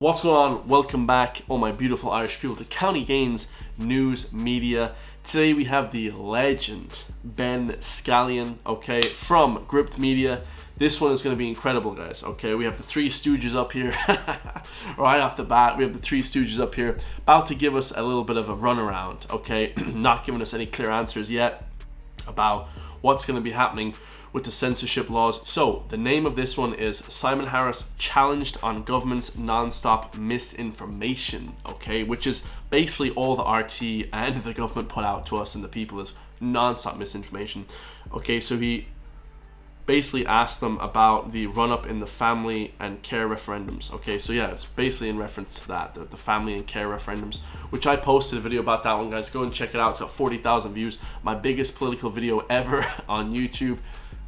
What's going on? Welcome back, all my beautiful Irish people, to County Gains News Media. Today we have the legend Ben Scallion, okay, from Gripped Media. This one is going to be incredible, guys, okay? We have the Three Stooges up here. Right off the bat, we have the Three Stooges up here, about to give us a little bit of a runaround, okay? Not giving us any clear answers yet about what's going to be happening with the censorship laws. So the name of this one is Simon Harris challenged on government's non-stop misinformation, okay, which is basically all the RT and the government put out to us and the people is non-stop misinformation. Okay, so he basically asked them about the run-up in the family and care referendums. Okay, so yeah, it's basically in reference to that, the family and care referendums, which I posted a video about that one, guys. Go and check it out. It's got 40,000 views, my biggest political video ever on YouTube.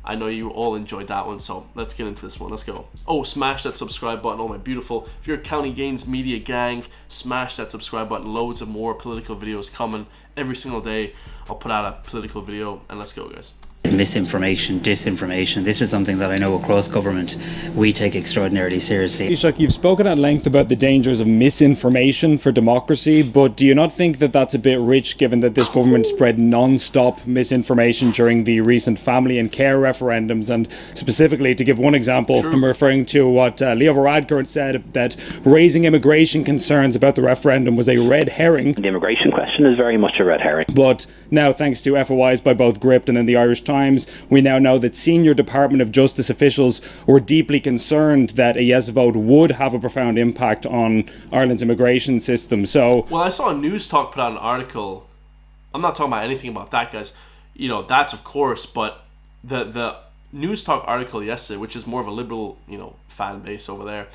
I know you all enjoyed that one, so let's get into this one. Let's go. Oh, smash that subscribe button, all my beautiful. If you're a County Gains Media gang, smash that subscribe button. Loads of more political videos coming every single day. I'll put out a political video, and let's go, guys. Misinformation, disinformation. This is something that I know across government we take extraordinarily seriously. Ishak, you've spoken at length about the dangers of misinformation for democracy, but do you not think that that's a bit rich given that this government spread non-stop misinformation during the recent family and care referendums? And specifically, to give one example, I'm referring to what Leo Varadkar said, that raising immigration concerns about the referendum was a red herring. The immigration question is very much a red herring. But now, thanks to FOIs by both Gripped and in the Irish Times, we now know that senior Department of Justice officials were deeply concerned that a yes vote would have a profound impact on Ireland's immigration system. So, well, I saw a News Talk put out an article. I'm not talking about anything about that, guys. You know, that's of course, but the News Talk article yesterday, which is more of a liberal, fan base over there,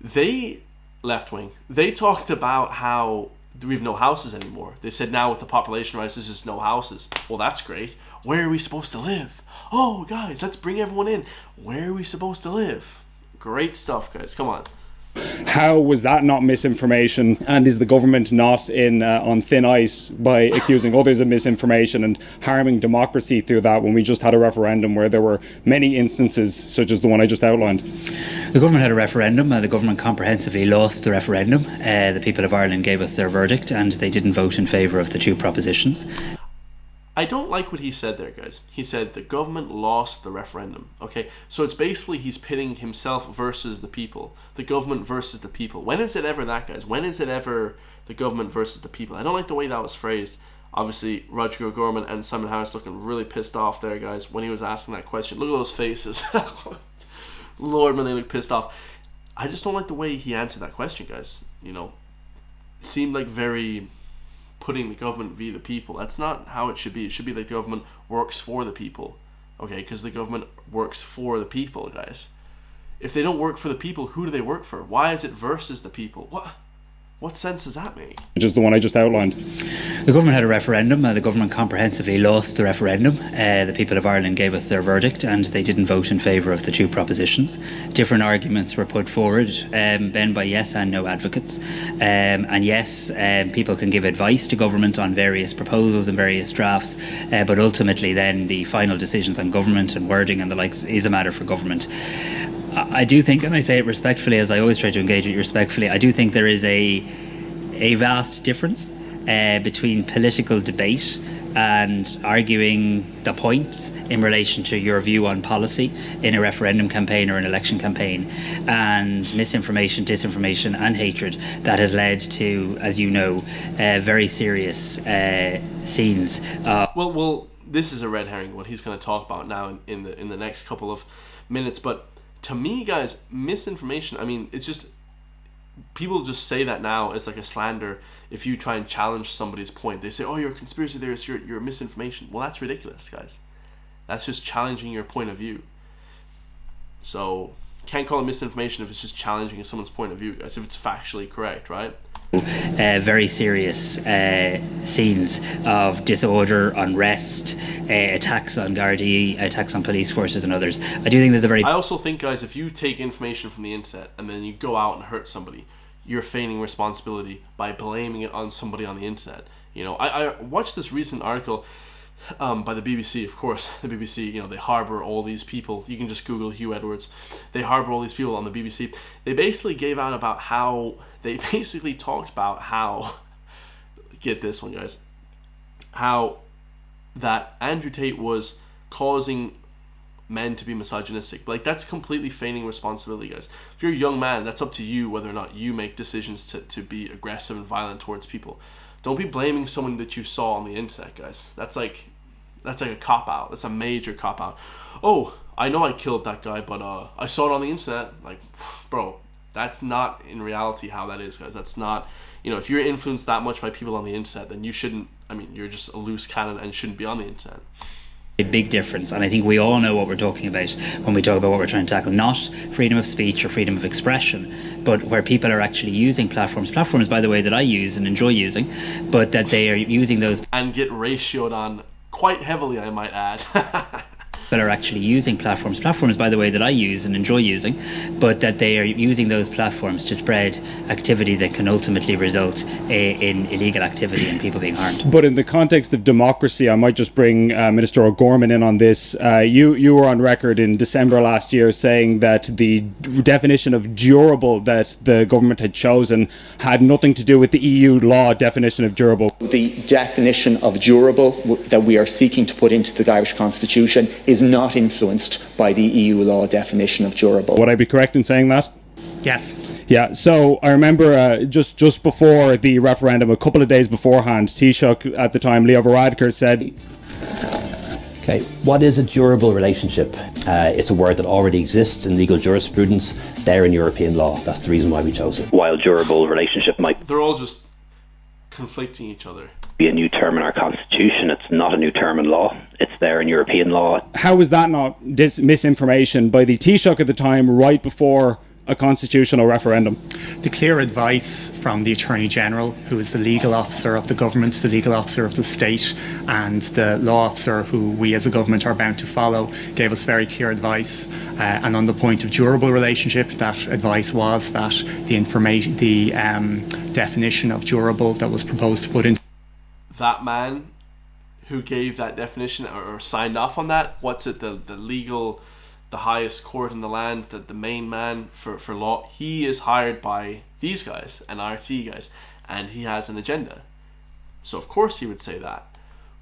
they left wing. They talked about how we have no houses anymore. They said now with the population rise, there's just no houses. Well, that's great. Where are we supposed to live? Oh, guys, let's bring everyone in. Where are we supposed to live? Great stuff, guys. Come on. How was that not misinformation? And is the government not on thin ice by accusing others of misinformation and harming democracy through that, when we just had a referendum where there were many instances such as the one I just outlined? The government had a referendum. The government comprehensively lost the referendum. The people of Ireland gave us their verdict and they didn't vote in favour of the two propositions. I don't like what he said there, guys. He said the government lost the referendum. Okay, so it's basically he's pitting himself versus the people, the government versus the people. When is it ever that, guys? When is it ever the government versus the people? I don't like the way that was phrased. Obviously, Roger O'Gorman and Simon Harris looking really pissed off there, guys, when he was asking that question. Look at those faces. Lord, man, they look pissed off. I just don't like the way he answered that question, guys. It seemed like very putting the government via the people. That's not how it should be. It should be like the government works for the people, okay? Because the government works for the people, guys. If they don't work for the people, who do they work for? Why is it versus the people? What sense does that make? Which is the one I just outlined. The government had a referendum. The government comprehensively lost the referendum. The people of Ireland gave us their verdict and they didn't vote in favour of the two propositions. Different arguments were put forward, Ben, by yes and no advocates. And yes, people can give advice to government on various proposals and various drafts, but ultimately then the final decisions on government and wording and the likes is a matter for government. I do think, and I say it respectfully, as I always try to engage with you respectfully, I do think there is a vast difference between political debate and arguing the points in relation to your view on policy in a referendum campaign or an election campaign, and misinformation, disinformation and hatred that has led to, as you know, very serious scenes. Well, this is a red herring, what he's going to talk about now in the next couple of minutes, but to me, guys, misinformation, I mean, it's just, people just say that now as like a slander. If you try and challenge somebody's point, they say, oh, you're a conspiracy theorist, you're misinformation. Well, that's ridiculous, guys. That's just challenging your point of view. So, can't call it misinformation if it's just challenging someone's point of view, guys, if it's factually correct, right? Very serious scenes of disorder, unrest, attacks on Gardaí, attacks on police forces and others. I do think there's a very... I also think, guys, if you take information from the internet and then you go out and hurt somebody, you're feigning responsibility by blaming it on somebody on the internet. I watched this recent article by the BBC, of course. The BBC, they harbor all these people. You can just Google Hugh Edwards. They harbor all these people on the BBC. They basically gave out about how, they basically talked about how, get this one, guys, how that Andrew Tate was causing men to be misogynistic. Like, that's completely feigning responsibility, guys. If you're a young man, that's up to you whether or not you make decisions to be aggressive and violent towards people. Don't be blaming someone that you saw on the internet, guys. That's like a cop-out. That's a major cop-out. Oh, I know I killed that guy, but I saw it on the internet. Like, bro, that's not in reality how that is, guys. That's not, if you're influenced that much by people on the internet, then you shouldn't, you're just a loose cannon and shouldn't be on the internet. A big difference, and I think we all know what we're talking about when we talk about what we're trying to tackle. Not freedom of speech or freedom of expression, but where people are actually using platforms, by the way, that I use and enjoy using, but that they are using those and get ratioed on quite heavily, I might add. But are actually using platforms, by the way, that I use and enjoy using, but that they are using those platforms to spread activity that can ultimately result in illegal activity and people being harmed. But in the context of democracy, I might just bring Minister O'Gorman in on this. You were on record in December last year saying that the definition of durable that the government had chosen had nothing to do with the EU law definition of durable. The definition of durable that we are seeking to put into the Irish Constitution is not influenced by the EU law definition of durable. Would I be correct in saying that? Yes. Yeah, so I remember just before the referendum, a couple of days beforehand, Taoiseach at the time, Leo Varadkar, said... Okay, what is a durable relationship? It's a word that already exists in legal jurisprudence, there in European law. That's the reason why we chose it. While durable relationship might... They're all just conflicting each other. ...be a new term in our Constitution, it's not a new term in law. It's there in European law. How is that not misinformation by the Taoiseach at the time, right before a constitutional referendum? The clear advice from the Attorney General, who is the legal officer of the government, the legal officer of the state, and the law officer who we as a government are bound to follow, gave us very clear advice. And on the point of durable relationship, that advice was that the definition of durable that was proposed to put in. That man who gave that definition or signed off on that, what's it, the highest court in the land, the main man for law, he is hired by these guys and RT guys, and he has an agenda. So of course he would say that,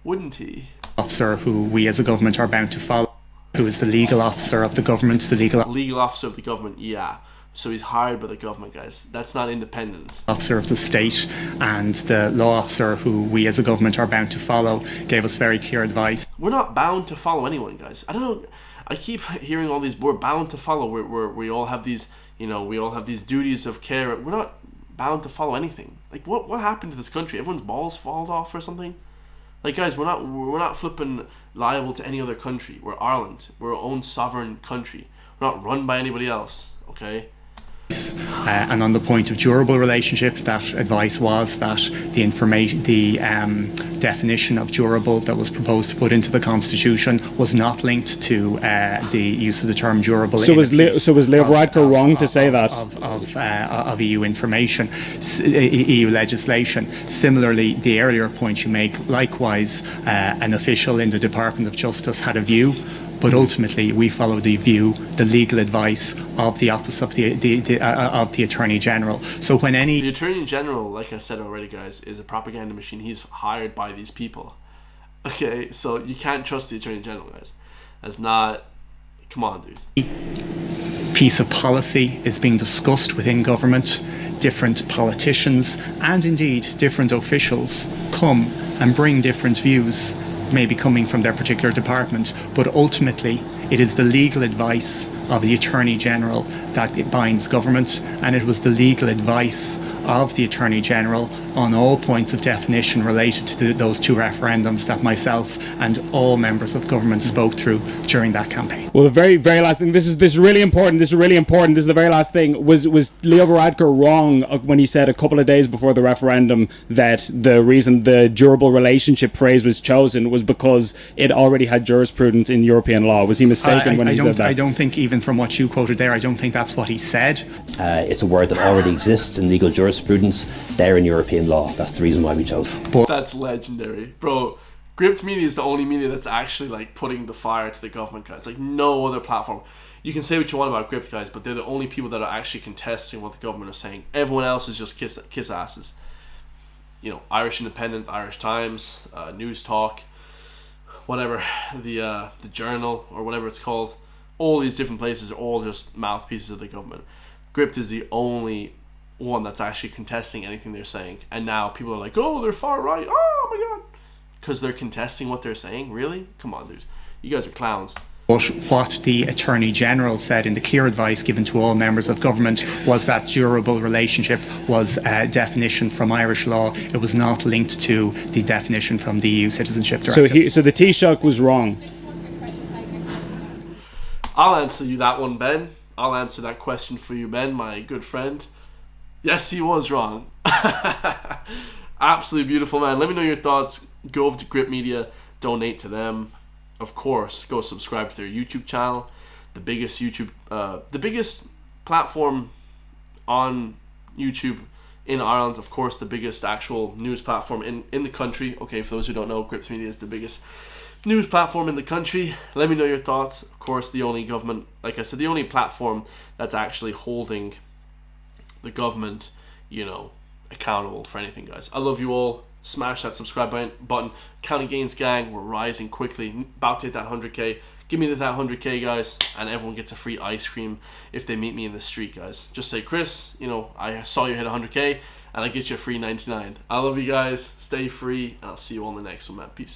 wouldn't he? Officer who we as a government are bound to follow, who is the legal officer of the government, the legal officer of the government, yeah. So he's hired by the government, guys. That's not independent. Officer of the state, and the law officer who we as a government are bound to follow, gave us very clear advice. We're not bound to follow anyone, guys. I don't know. I keep hearing all these, we're bound to follow. We all have these, we all have these duties of care. We're not bound to follow anything. Like, what happened to this country? Everyone's balls fall off or something? Like, guys, we're not flipping liable to any other country. We're Ireland. We're our own sovereign country. We're not run by anybody else, okay? And on the point of durable relationship, that advice was that the definition of durable that was proposed to put into the Constitution was not linked to the use of the term durable. So was Leo Varadkar wrong to say that? Of EU information, EU legislation. Similarly, the earlier point you make, likewise, an official in the Department of Justice had a view. But ultimately, we follow the legal advice of the Office of the Attorney General. So when the Attorney General, like I said already, guys, is a propaganda machine. He's hired by these people. Okay, so you can't trust the Attorney General, guys. That's not. Come on, dudes. Piece of policy is being discussed within government. Different politicians and indeed different officials come and bring different views, maybe coming from their particular department, but ultimately it is the legal advice of the Attorney General that it binds government, and it was the legal advice of the Attorney General on all points of definition related to those two referendums that myself and all members of government spoke through during that campaign. Well, the very, very last thing, this is really important, this is the very last thing, was Leo Varadkar wrong when he said a couple of days before the referendum that the reason the durable relationship phrase was chosen was because it already had jurisprudence in European law? Was he mistaken when he said that? I don't think, even from what you quoted there, I don't think that's what he said. It's a word that already exists in legal jurisprudence, there in European law. That's the reason why we chose it. That's legendary. Bro, Gript Media is the only media that's actually like putting the fire to the government, guys. Like no other platform. You can say what you want about Gript, guys, but they're the only people that are actually contesting what the government is saying. Everyone else is just kiss asses. You know, Irish Independent, Irish Times, News Talk, whatever, the Journal or whatever it's called. All these different places are all just mouthpieces of the government. Gript is the only one that's actually contesting anything they're saying. And now people are like, oh, they're far right. Oh my god. Because they're contesting what they're saying? Really? Come on, dude. You guys are clowns. But what the Attorney General said in the clear advice given to all members of government was that durable relationship was a definition from Irish law. It was not linked to the definition from the EU Citizenship Directive. So the Taoiseach was wrong. I'll answer you that one, Ben. I'll answer that question for you, Ben, my good friend. Yes, he was wrong. Absolutely beautiful, man. Let me know your thoughts. Go over to Gript Media, donate to them. Of course, go subscribe to their YouTube channel, the biggest platform on YouTube in Ireland. Of course, the biggest actual news platform in the country. Okay, for those who don't know, Gript Media is the biggest news platform in the country. Let me know your thoughts. Of course, the only government, like I said, the only platform that's actually holding the government, you know, accountable for anything, guys. I love you all. Smash that subscribe button. County Gains gang, we're rising quickly. About to hit that 100k. Give me that 100k, guys, and everyone gets a free ice cream if they meet me in the street, guys. Just say, Chris, you know, I saw you hit 100k, and I get you a free 99. I love you guys. Stay free, and I'll see you all in the next one, man. Peace.